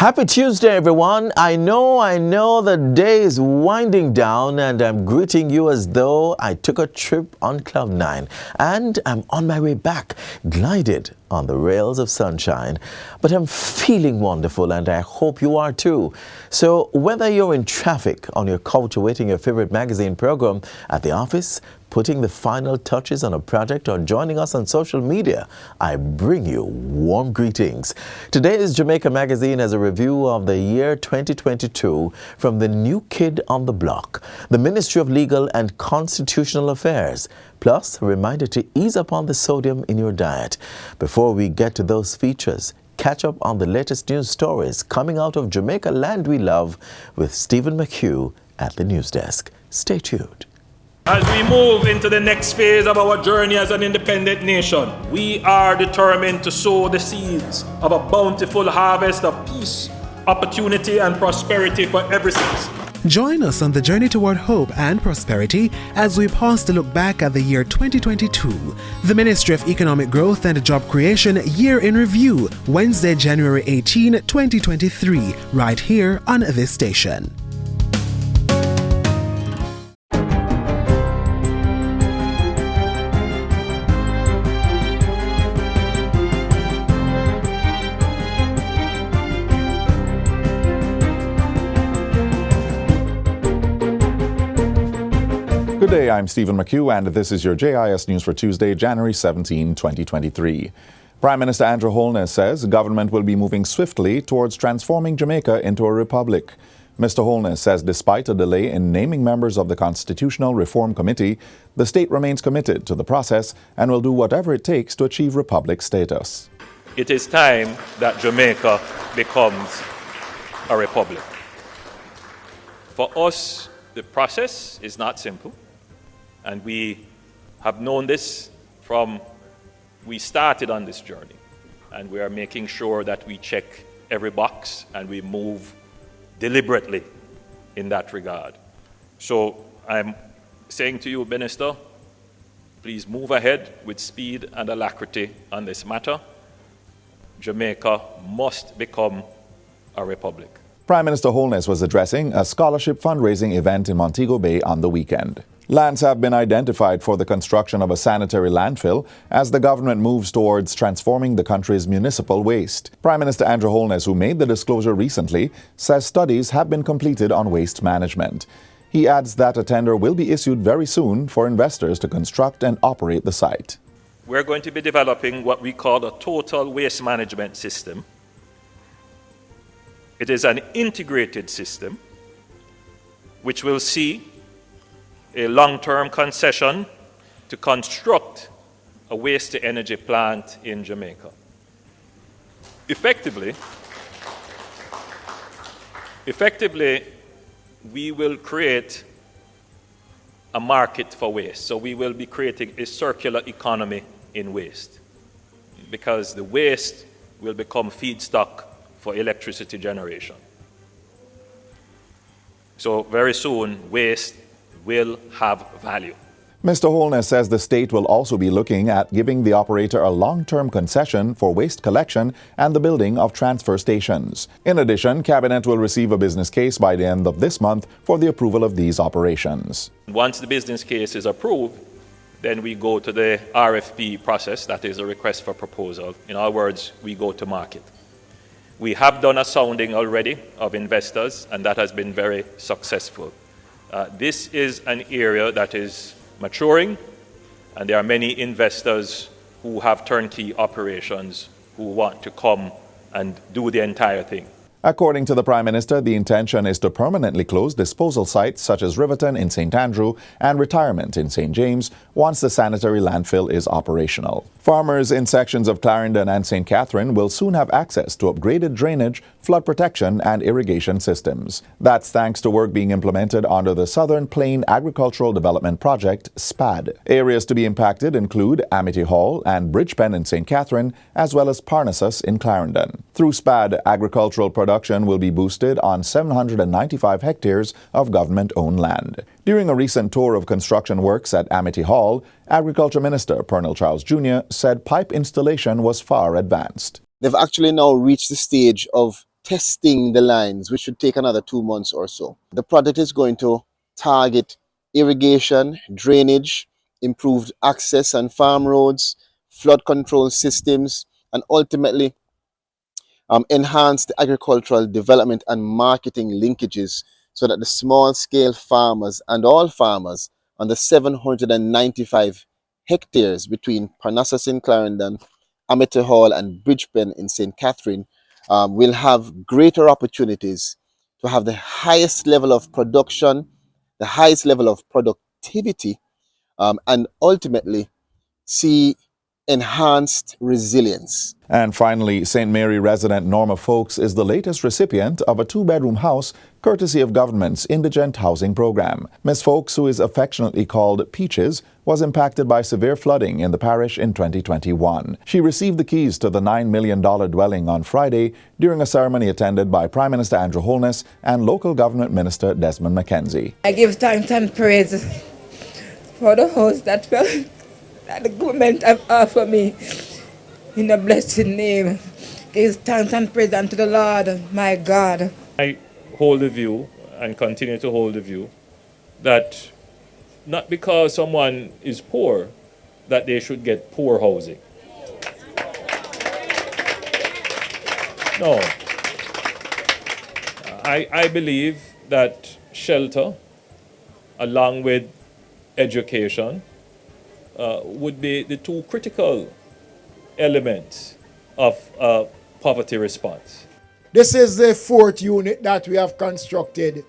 Happy Tuesday, everyone. I know the day is winding down, and I'm greeting you as though I took a trip on Cloud 9 and I'm on my way back, glided on the rails of sunshine. But I'm feeling wonderful, and I hope you are too. So whether you're in traffic, on your couch awaiting your favorite magazine program, at the office, putting the final touches on a project, or joining us on social media, I bring you warm greetings. Today's Jamaica Magazine has a review of the year 2022 from the new kid on the block, the Ministry of Legal and Constitutional Affairs, plus a reminder to ease up on the sodium in your diet. Before we get to those features, catch up on the latest news stories coming out of Jamaica land we love with Stephen McHugh at the news desk. Stay tuned. As we move into the next phase of our journey as an independent nation, we are determined to sow the seeds of a bountiful harvest of peace, opportunity, and prosperity for every citizen. Join us on the journey toward hope and prosperity as we pause to look back at the year 2022. The Ministry of Economic Growth and Job Creation Year in Review, Wednesday, January 18, 2023, right here on this station. Good day, I'm Stephen McHugh, and this is your JIS News for Tuesday, January 17, 2023. Prime Minister Andrew Holness says the government will be moving swiftly towards transforming Jamaica into a republic. Mr. Holness says despite a delay in naming members of the Constitutional Reform Committee, the state remains committed to the process and will do whatever it takes to achieve republic status. It is time that Jamaica becomes a republic. For us, the process is not simple. And we have known this from we started on this journey. And we are making sure that we check every box and we move deliberately in that regard. So I'm saying to you, Minister, please move ahead with speed and alacrity on this matter. Jamaica must become a republic. Prime Minister Holness was addressing a scholarship fundraising event in Montego Bay on the weekend. Lands have been identified for the construction of a sanitary landfill as the government moves towards transforming the country's municipal waste. Prime Minister Andrew Holness, who made the disclosure recently, says studies have been completed on waste management. He adds that a tender will be issued very soon for investors to construct and operate the site. We're going to be developing what we call a total waste management system. It is an integrated system which will see a long-term concession to construct a waste-to-energy plant in Jamaica. Effectively, we will create a market for waste. So we will be creating a circular economy in waste, because the waste will become feedstock for electricity generation. So very soon, waste will have value. Mr. Holness says the state will also be looking at giving the operator a long-term concession for waste collection and the building of transfer stations. In addition, Cabinet will receive a business case by the end of this month for the approval of these operations. Once the business case is approved, then we go to the RFP process, that is a request for proposal. In other words, we go to market. We have done a sounding already of investors, and that has been very successful. This is an area that is maturing, and there are many investors who have turnkey operations who want to come and do the entire thing. According to the Prime Minister, the intention is to permanently close disposal sites such as Riverton in St. Andrew and Retirement in St. James once the sanitary landfill is operational. Farmers in sections of Clarendon and St. Catherine will soon have access to upgraded drainage, flood protection, and irrigation systems. That's thanks to work being implemented under the Southern Plain Agricultural Development Project, SPAD. Areas to be impacted include Amity Hall and Bridgepen in St. Catherine, as well as Parnassus in Clarendon. Through SPAD, agricultural production will be boosted on 795 hectares of government-owned land. During a recent tour of construction works at Amity Hall, Agriculture Minister Pernell Charles Jr. said pipe installation was far advanced. They've actually now reached the stage of testing the lines, which should take another 2 months or so. The project is going to target irrigation, drainage, improved access and farm roads, flood control systems, and ultimately enhance the agricultural development and marketing linkages so that the small-scale farmers and all farmers on the 795 hectares between Parnassus in Clarendon, Amity Hall and Bridgepen in St. Catherine will have greater opportunities to have the highest level of production, the highest level of productivity, and ultimately see enhanced resilience. And finally, St. Mary resident Norma Folks is the latest recipient of a 2-bedroom house courtesy of government's indigent housing program. Ms. Folks, who is affectionately called Peaches, was impacted by severe flooding in the parish in 2021. She received the keys to the $9 million dwelling on Friday during a ceremony attended by Prime Minister Andrew Holness and local government minister Desmond McKenzie. I give thanks and praise for the house that the government have offered me in the blessed name. Give thanks and praise unto the Lord, my God. I hold the view and continue to hold the view that not because someone is poor that they should get poor housing. No. I believe that shelter, along with education, would be the two critical elements of poverty response. This is the 4th unit that we have constructed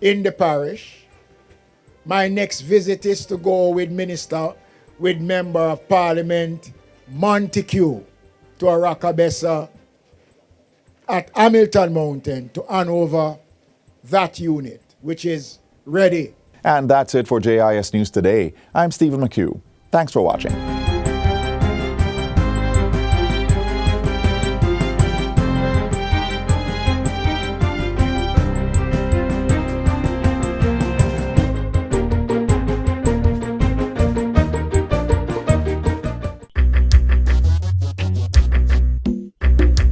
in the parish. My next visit is to go with Member of Parliament Montague to Arakabessa at Hamilton Mountain to hand over that unit, which is ready. And that's it for JIS News Today. I'm Stephen McHugh. Thanks for watching.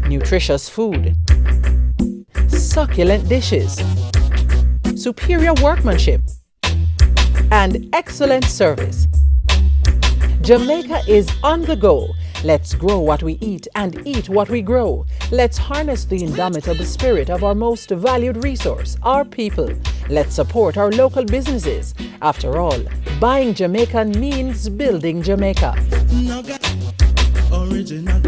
Nutritious food, succulent dishes, superior workmanship, and excellent service. Jamaica is on the go. Let's grow what we eat and eat what we grow. Let's harness the indomitable spirit of our most valued resource, our people. Let's support our local businesses. After all, buying Jamaican means building Jamaica. Original.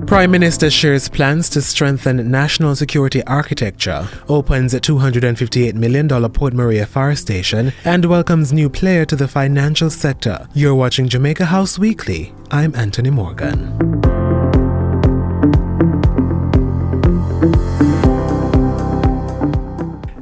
Prime Minister shares plans to strengthen national security architecture, opens a $258 million Port Maria fire station, and welcomes new player to the financial sector. You're watching Jamaica House Weekly. I'm Anthony Morgan.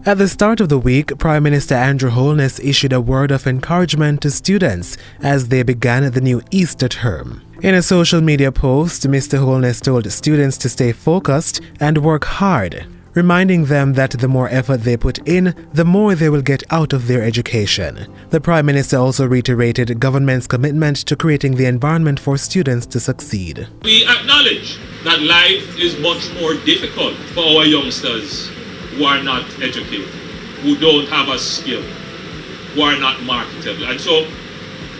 At the start of the week, Prime Minister Andrew Holness issued a word of encouragement to students as they began the new Easter term. In a social media post, Mr. Holness told students to stay focused and work hard, reminding them that the more effort they put in, the more they will get out of their education. The Prime Minister also reiterated the government's commitment to creating the environment for students to succeed. We acknowledge that life is much more difficult for our youngsters who are not educated, who don't have a skill, who are not marketable. And so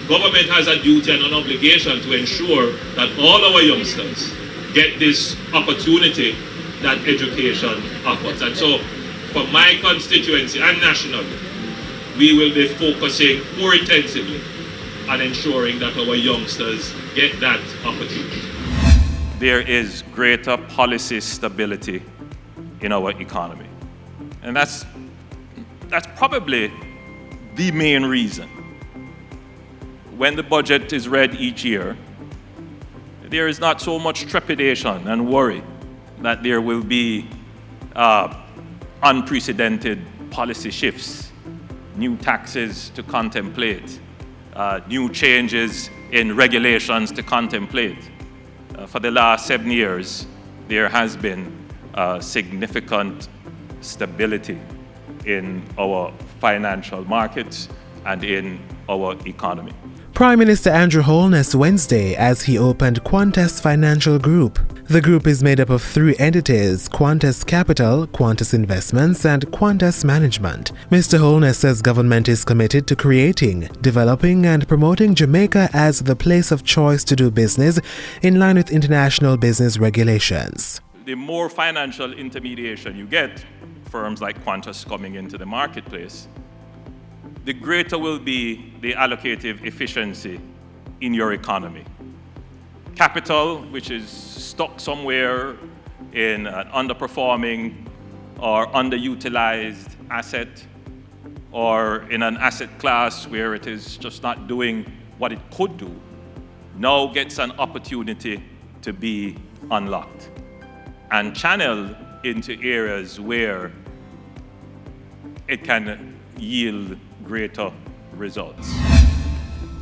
government has a duty and an obligation to ensure that all our youngsters get this opportunity that education offers. And so for my constituency and nationally, we will be focusing more intensively on ensuring that our youngsters get that opportunity. There is greater policy stability in our economy. And that's probably the main reason. When the budget is read each year, there is not so much trepidation and worry that there will be unprecedented policy shifts, new taxes to contemplate, new changes in regulations to contemplate. For the last 7 years, there has been significant stability in our financial markets and in our economy. Prime Minister Andrew Holness Wednesday as he opened Qantas Financial Group. The group is made up of 3 entities: Qantas Capital, Qantas Investments and Qantas Management. Mr. Holness says government is committed to creating, developing and promoting Jamaica as the place of choice to do business in line with international business regulations. The more financial intermediation you get, firms like Qantas coming into the marketplace, the greater will be the allocative efficiency in your economy. Capital, which is stuck somewhere in an underperforming or underutilized asset, or in an asset class where it is just not doing what it could do, now gets an opportunity to be unlocked and channeled into areas where it can yield greater results.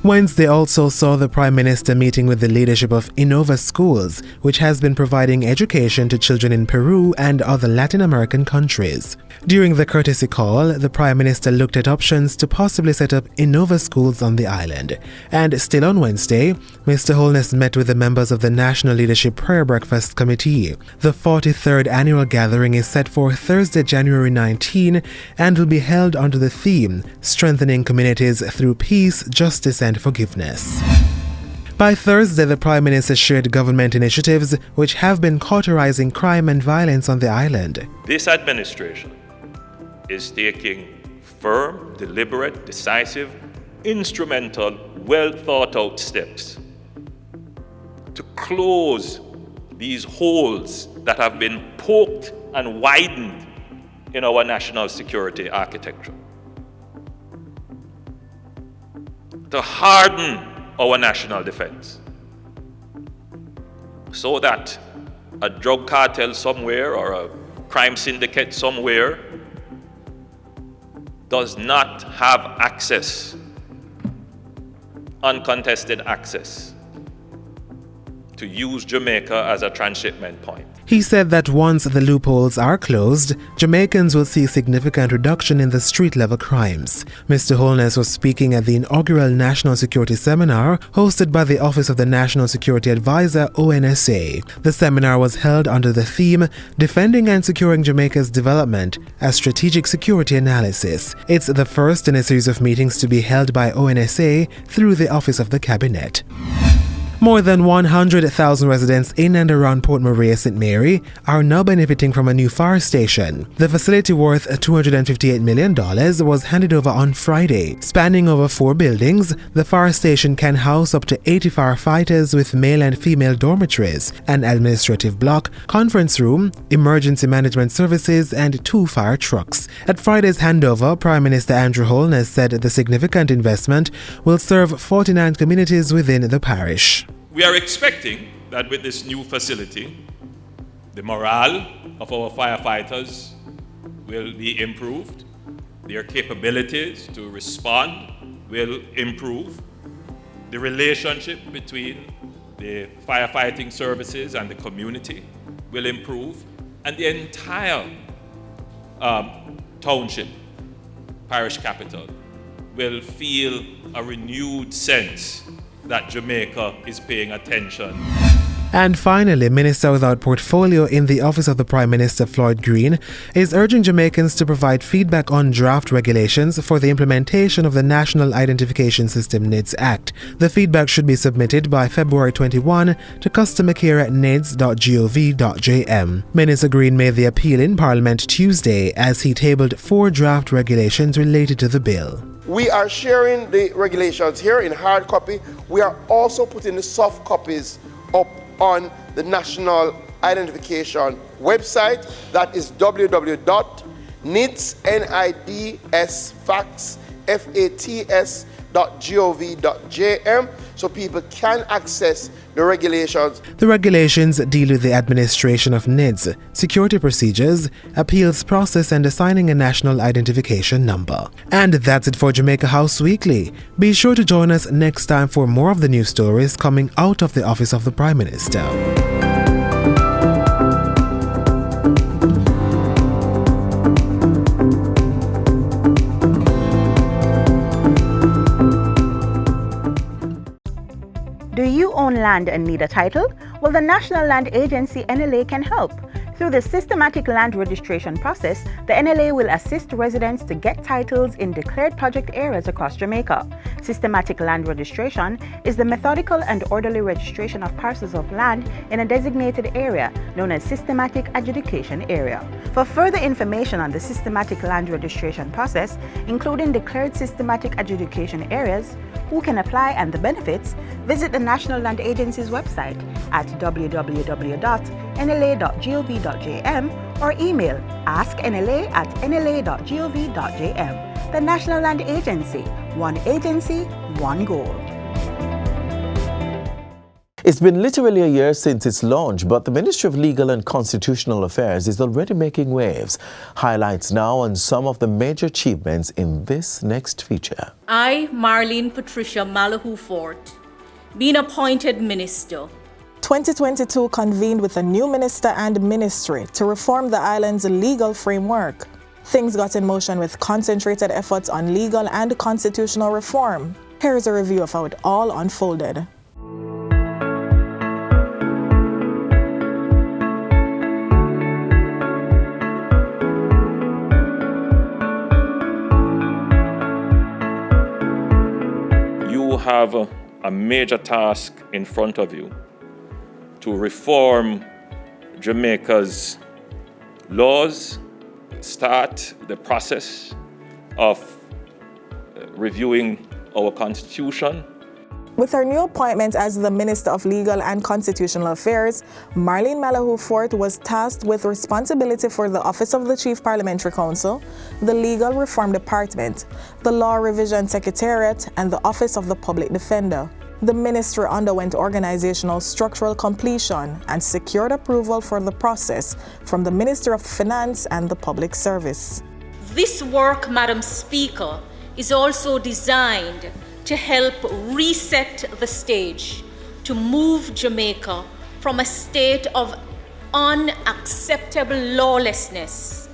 Wednesday also saw the Prime Minister meeting with the leadership of Innova Schools, which has been providing education to children in Peru and other Latin American countries. During the courtesy call, the Prime Minister looked at options to possibly set up Innova Schools on the island. And still on Wednesday, Mr. Holness met with the members of the National Leadership Prayer Breakfast Committee. The 43rd annual gathering is set for Thursday, January 19 and will be held under the theme, Strengthening Communities Through Peace, Justice and Forgiveness. By Thursday, the Prime Minister shared government initiatives which have been cauterizing crime and violence on the island. This administration is taking firm, deliberate, decisive, instrumental, well thought out steps to close these holes that have been poked and widened in our national security architecture, to harden our national defense so that a drug cartel somewhere or a crime syndicate somewhere does not have access, uncontested access, to use Jamaica as a transshipment point. He said that once the loopholes are closed, Jamaicans will see significant reduction in the street-level crimes. Mr. Holness was speaking at the inaugural National Security Seminar hosted by the Office of the National Security Advisor, ONSA. The seminar was held under the theme, Defending and Securing Jamaica's Development, a Strategic Security Analysis. It's the first in a series of meetings to be held by ONSA through the Office of the Cabinet. More than 100,000 residents in and around Port Maria St. Mary are now benefiting from a new fire station. The facility, worth $258 million, was handed over on Friday. Spanning over 4 buildings, the fire station can house up to 80 firefighters with male and female dormitories, an administrative block, conference room, emergency management services, and 2 fire trucks. At Friday's handover, Prime Minister Andrew Holness said the significant investment will serve 49 communities within the parish. We are expecting that with this new facility, the morale of our firefighters will be improved, their capabilities to respond will improve, the relationship between the firefighting services and the community will improve, and the entire township, parish capital, will feel a renewed sense that Jamaica is paying attention. And finally, Minister without portfolio in the Office of the Prime Minister, Floyd Green, is urging Jamaicans to provide feedback on draft regulations for the implementation of the National Identification System NIDS Act. The feedback should be submitted by February 21 to customercare@nids.gov.jm. Minister Green made the appeal in Parliament Tuesday as he tabled 4 draft regulations related to the bill. We are sharing the regulations here in hard copy. We are also putting the soft copies up on the National Identification website. That is www.nidsfacts.gov.jm, so people can access the regulations. The regulations deal with the administration of NIDS, security procedures, appeals process, and assigning a national identification number. And that's it for Jamaica House Weekly. Be sure to join us next time for more of the news stories coming out of the Office of the Prime Minister. Do you own land and need a title? Well, the National Land Agency NLA can help. Through the systematic land registration process, the NLA will assist residents to get titles in declared project areas across Jamaica. Systematic land registration is the methodical and orderly registration of parcels of land in a designated area known as systematic adjudication area. For further information on the systematic land registration process, including declared systematic adjudication areas, who can apply and the benefits, visit the National Land Agency's website at www.nla.gov.jm or email asknla@nla.gov.jm. The National Land Agency, one goal. It's been literally a year since its launch, but the Ministry of Legal and Constitutional Affairs is already making waves. Highlights now on some of the major achievements in this next feature. I, Marlene Patricia Malahoo Fort, being appointed minister. 2022 convened with a new minister and ministry to reform the island's legal framework. Things got in motion with concentrated efforts on legal and constitutional reform. Here is a review of how it all unfolded. You have a major task in front of you to reform Jamaica's laws, start the process of reviewing our constitution. With her new appointment as the Minister of Legal and Constitutional Affairs, Marlene Malahoo Fort was tasked with responsibility for the Office of the Chief Parliamentary Counsel, the Legal Reform Department, the Law Revision Secretariat, and the Office of the Public Defender. The ministry underwent organizational structural completion and secured approval for the process from the Minister of Finance and the Public Service. This work, Madam Speaker, is also designed to help reset the stage to move Jamaica from a state of unacceptable lawlessness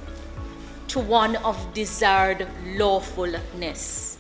to one of desired lawfulness.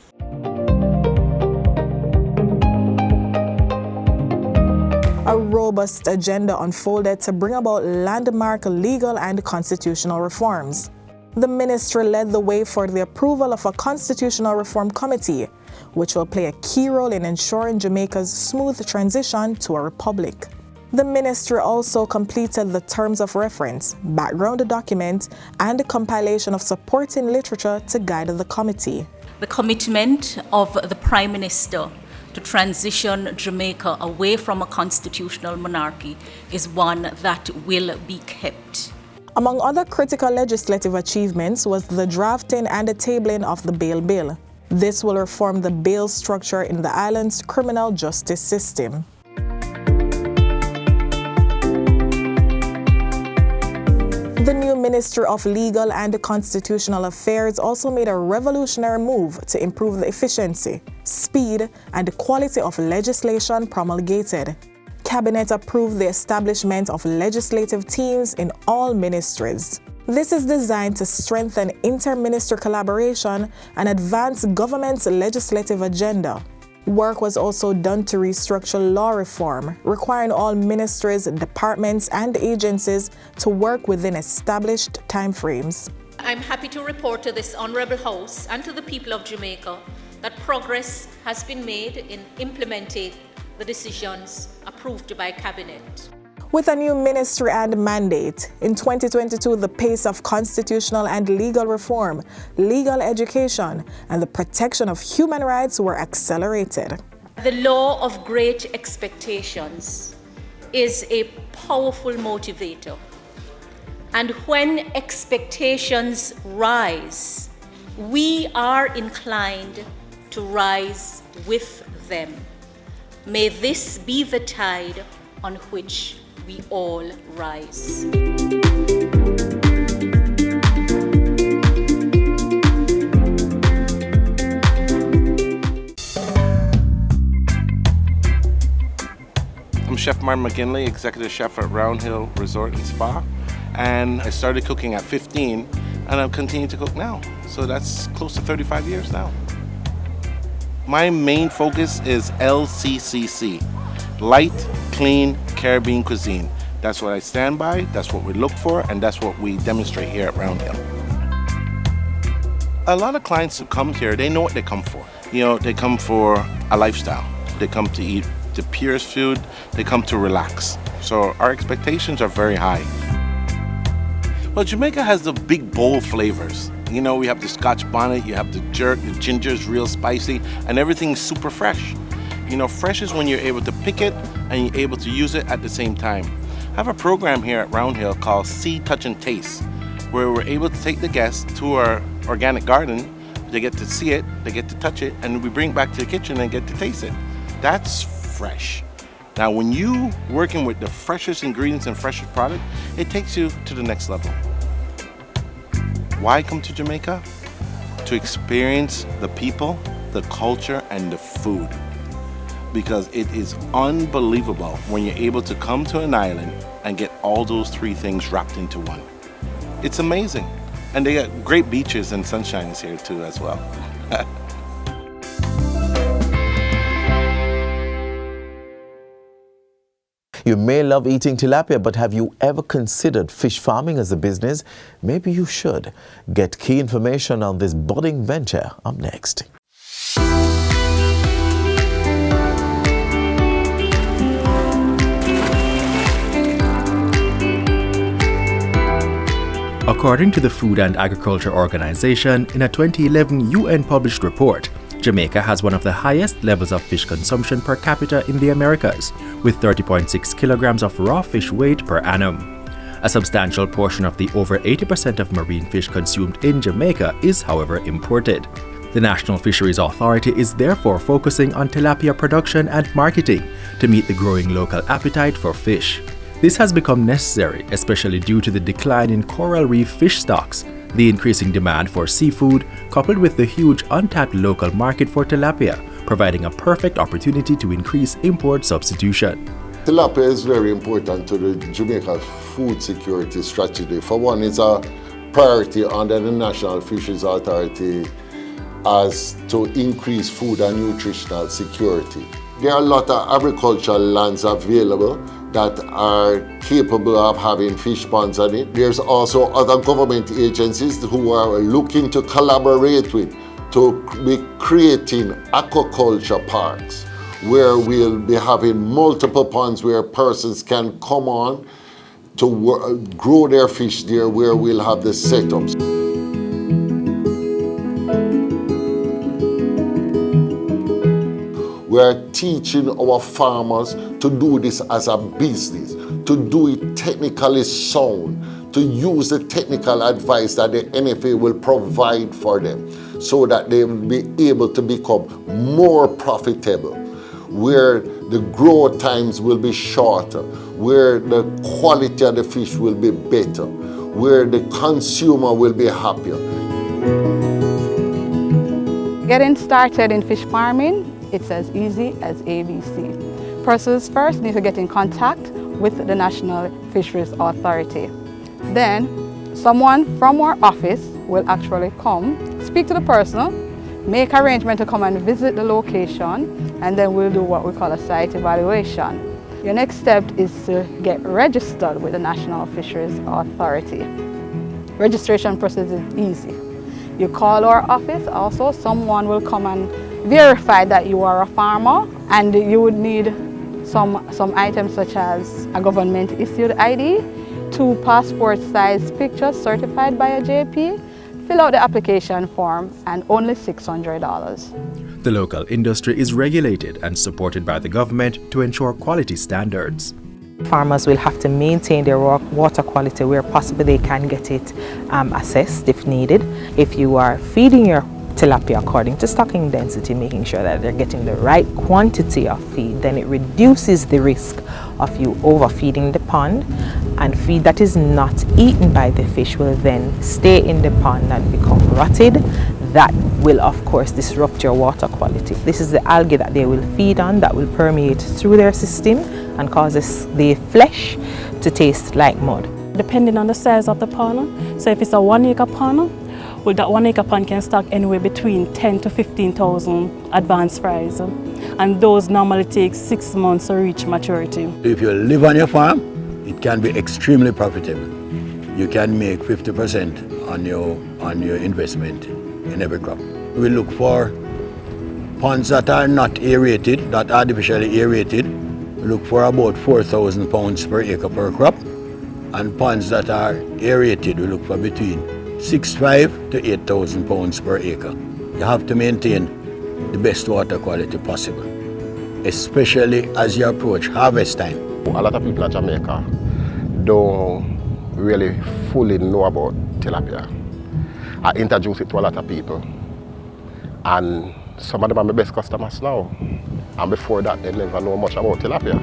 A robust agenda unfolded to bring about landmark legal and constitutional reforms. The ministry led the way for the approval of a constitutional reform committee, which will play a key role in ensuring Jamaica's smooth transition to a republic. The ministry also completed the terms of reference, background document, and compilation of supporting literature to guide the committee. The commitment of the Prime Minister to transition Jamaica away from a constitutional monarchy is one that will be kept. Among other critical legislative achievements was the drafting and the tabling of the bail bill. This will reform the bail structure in the island's criminal justice system. The new Ministry of Legal and Constitutional Affairs also made a revolutionary move to improve the efficiency, speed, and quality of legislation promulgated. Cabinet approved the establishment of legislative teams in all ministries. This is designed to strengthen inter-ministry collaboration and advance government's legislative agenda. Work was also done to restructure law reform, requiring all ministries, departments, and agencies to work within established timeframes. I'm happy to report to this Honourable House and to the people of Jamaica that progress has been made in implementing the decisions approved by Cabinet. With a new ministry and mandate, in 2022, the pace of constitutional and legal reform, legal education, and the protection of human rights were accelerated. The law of great expectations is a powerful motivator. And when expectations rise, we are inclined to rise with them. May this be the tide on which we all rise. I'm Chef Martin McGinley, Executive Chef at Round Hill Resort and Spa. And I started cooking at 15, and I'm continuing to cook now. So that's close to 35 years now. My main focus is LCCC, Light, clean Caribbean cuisine. That's what I stand by, that's what we look for, and that's what we demonstrate here at Round Hill. A lot of clients who come here, they know what they come for. You know, they come for a lifestyle. They come to eat the purest food, they come to relax. So our expectations are very high. Well, Jamaica has the big, bold flavors. You know, we have the Scotch bonnet, you have the jerk, the ginger's real spicy, and everything's super fresh. You know, fresh is when you're able to pick it and you're able to use it at the same time. I have a program here at Round Hill called See, Touch, and Taste, where we're able to take the guests to our organic garden. They get to see it, they get to touch it, and we bring it back to the kitchen and get to taste it. That's fresh. Now, when you working with the freshest ingredients and freshest product, it takes you to the next level. Why come to Jamaica? To experience the people, the culture, and the food. Because it is unbelievable when you're able to come to an island and get all those three things wrapped into one. It's amazing. And they got great beaches and sunshine is here too as well. You may love eating tilapia, but have you ever considered fish farming as a business? Maybe you should. Get key information on this budding venture up next. According to the Food and Agriculture Organization, in a 2011 UN-published report, Jamaica has one of the highest levels of fish consumption per capita in the Americas, with 30.6 kilograms of raw fish weight per annum. A substantial portion of the over 80% of marine fish consumed in Jamaica is, however, imported. The National Fisheries Authority is therefore focusing on tilapia production and marketing to meet the growing local appetite for fish. This has become necessary, especially due to the decline in coral reef fish stocks, the increasing demand for seafood, coupled with the huge untapped local market for tilapia, providing a perfect opportunity to increase import substitution. Tilapia is very important to the Jamaica food security strategy. For one, it's a priority under the National Fisheries Authority as to increase food and nutritional security. There are a lot of agricultural lands available that are capable of having fish ponds on it. There's also other government agencies who are looking to collaborate with to be creating aquaculture parks where we'll be having multiple ponds where persons can come on to grow their fish there, where we'll have the setups. We're teaching our farmers to do this as a business, to do it technically sound, to use the technical advice that the NFA will provide for them so that they will be able to become more profitable, where the growth times will be shorter, where the quality of the fish will be better, where the consumer will be happier. Getting started in fish farming, it's as easy as ABC. Persons first need to get in contact with the National Fisheries Authority. Then, someone from our office will actually come, speak to the person, make arrangement to come and visit the location, and then we'll do what we call a site evaluation. Your next step is to get registered with the National Fisheries Authority. Registration process is easy. You call our office, also someone will come and verify that you are a farmer, and you would need some items such as a government issued ID, 2 passport size pictures certified by a JP, fill out the application form, and only $600. The local industry is regulated and supported by the government to ensure quality standards. Farmers will have to maintain their water quality where possible. They can get it assessed if needed. If you are feeding your tilapia according to stocking density, making sure that they're getting the right quantity of feed, then it reduces the risk of you overfeeding the pond, and feed that is not eaten by the fish will then stay in the pond and become rotted. That will of course disrupt your water quality. This is the algae that they will feed on that will permeate through their system and causes the flesh to taste like mud. Depending on the size of the pond, so if it's a 1 acre pond, well, that 1 acre pond can stock anywhere between 10 to 15,000 advanced fries. and those normally take 6 months to reach maturity. If you live on your farm, it can be extremely profitable. You can make 50% on your investment in every crop. We look for ponds that are not aerated, not artificially aerated. We look for about 4,000 pounds per acre per crop. And ponds that are aerated, we look for between 6,500 to 8,000 pounds per acre. You have to maintain the best water quality possible, especially as you approach harvest time. A lot of people in Jamaica don't really fully know about tilapia. I introduce it to a lot of people, and some of them are my best customers now. And before that, they never know much about tilapia.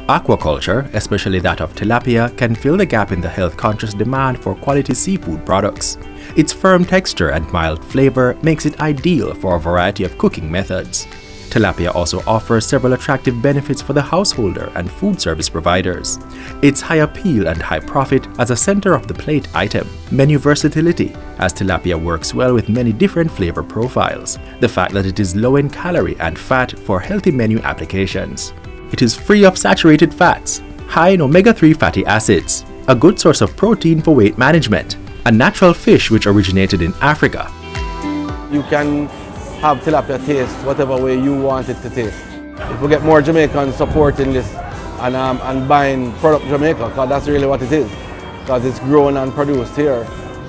Aquaculture, especially that of tilapia, can fill the gap in the health-conscious demand for quality seafood products. Its firm texture and mild flavor makes it ideal for a variety of cooking methods. Tilapia also offers several attractive benefits for the householder and food service providers. Its high appeal and high profit as a center-of-the-plate item. Menu versatility, as tilapia works well with many different flavor profiles. The fact that it is low in calorie and fat for healthy menu applications. It is free of saturated fats, high in omega-3 fatty acids, a good source of protein for weight management, a natural fish which originated in Africa. You can have tilapia taste whatever way you want it to taste. If we get more Jamaicans supporting this and buying product Jamaica, because that's really what it is, because it's grown and produced here,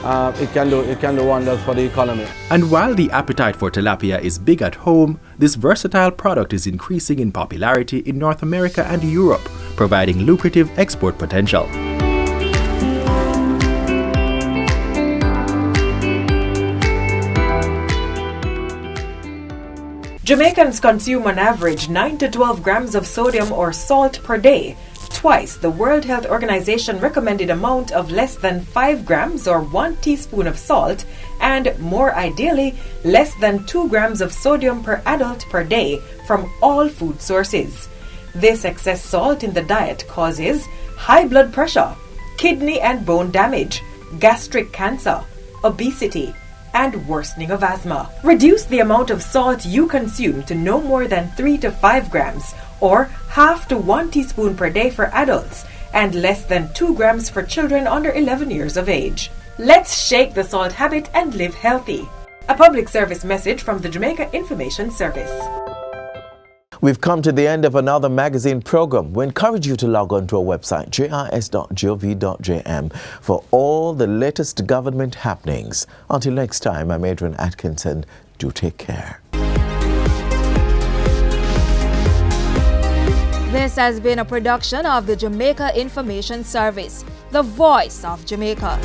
it can do wonders for the economy. And while the appetite for tilapia is big at home, this versatile product is increasing in popularity in North America and Europe, providing lucrative export potential. Jamaicans consume on average 9 to 12 grams of sodium or salt per day, twice the World Health Organization recommended amount of less than 5 grams or 1 teaspoon of salt, and more ideally, less than 2 grams of sodium per adult per day from all food sources. This excess salt in the diet causes high blood pressure, kidney and bone damage, gastric cancer, obesity, and worsening of asthma. Reduce the amount of salt you consume to no more than 3 to 5 grams, or half to 1 teaspoon per day for adults, and less than 2 grams for children under 11 years of age. Let's shake the salt habit and live healthy. A public service message from the Jamaica Information Service. We've come to the end of another magazine program. We encourage you to log on to our website, jrs.gov.jm, for all the latest government happenings. Until next time, I'm Adrian Atkinson. Do take care. This has been a production of the Jamaica Information Service, the voice of Jamaica.